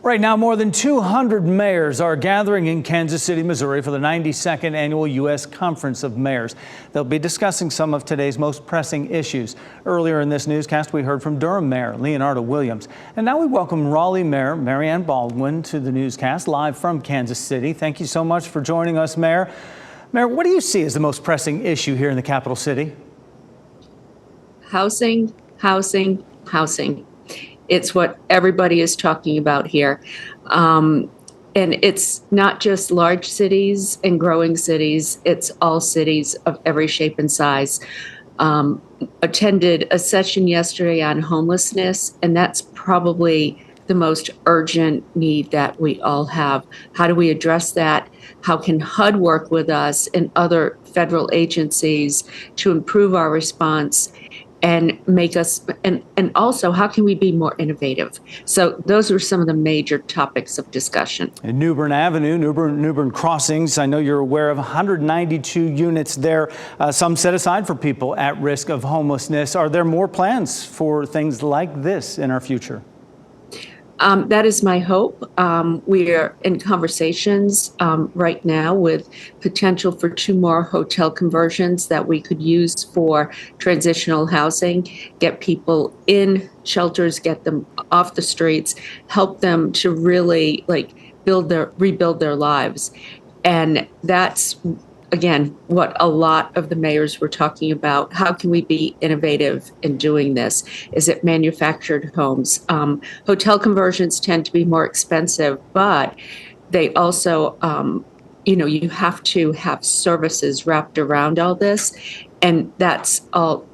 Right now, more than 200 mayors are gathering in Kansas City, Missouri for the 92nd Annual U.S. Conference of Mayors. They'll be discussing some of today's most pressing issues. Earlier in this newscast, we heard from Durham Mayor Leonardo Williams. And now we welcome Raleigh Mayor Marianne Baldwin to the newscast live from Kansas City. Thank you so much for joining us, Mayor. Mayor, what do you see as the most pressing issue here in the capital city? Housing, housing, housing. It's what everybody is talking about here. And it's not just large cities and growing cities, it's all cities of every shape and size. Attended a session yesterday on homelessness, and that's probably the most urgent need that we all have. How do we address that? How can HUD work with us and other federal agencies to improve our response and make us, and also how can we be more innovative? So those are some of the major topics of discussion. In New Bern Avenue, New Bern Crossings, I know you're aware of 192 units there, some set aside for people at risk of homelessness. Are there more plans for things like this in our future? That is my hope. We are in conversations right now with potential for 2 more hotel conversions that we could use for transitional housing, get people in shelters, get them off the streets, help them to really rebuild their lives. And that's, again, what a lot of the mayors were talking about. How can we be innovative in doing this? Is it manufactured homes? Hotel conversions tend to be more expensive, but they also, you have to have services wrapped around all this, and that's all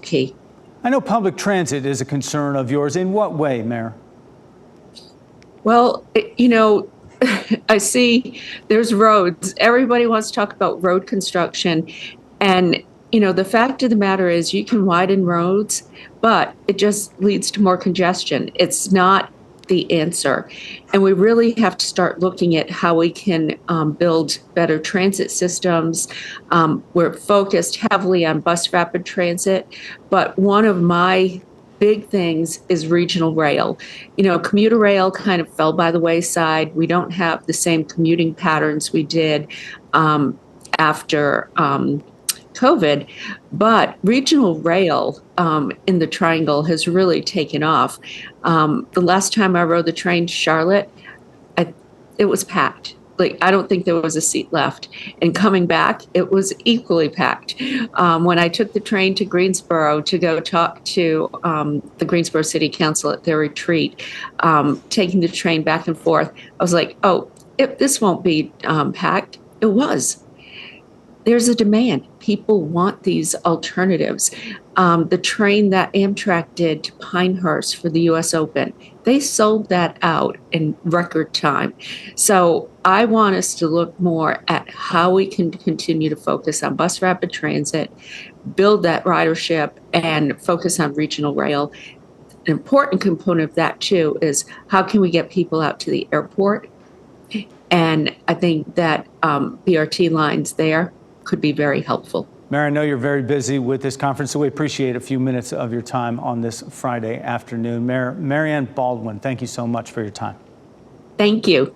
key. I know public transit is a concern of yours. In what way, Mayor? Well, I see there's roads. Everybody wants to talk about road construction. And, the fact of the matter is you can widen roads, but it just leads to more congestion. It's not the answer. And we really have to start looking at how we can build better transit systems. We're focused heavily on bus rapid transit, but one of my big things is regional rail. Commuter rail kind of fell by the wayside. We don't have the same commuting patterns we did after COVID, but regional rail in the Triangle has really taken off. The last time I rode the train to Charlotte, it was packed. I don't think there was a seat left. And coming back, it was equally packed. When I took the train to Greensboro to go talk to the Greensboro City Council at their retreat, taking the train back and forth, I was like, this won't be packed. It was. There's a demand. People want these alternatives. The train that Amtrak did to Pinehurst for the U.S. Open, they sold that out in record time. So I want us to look more at how we can continue to focus on bus rapid transit, build that ridership, and focus on regional rail. An important component of that, too, is how can we get people out to the airport? And I think that BRT lines there could be very helpful. Mayor, I know you're very busy with this conference, so we appreciate a few minutes of your time on this Friday afternoon. Mayor Marianne Baldwin, thank you so much for your time. Thank you.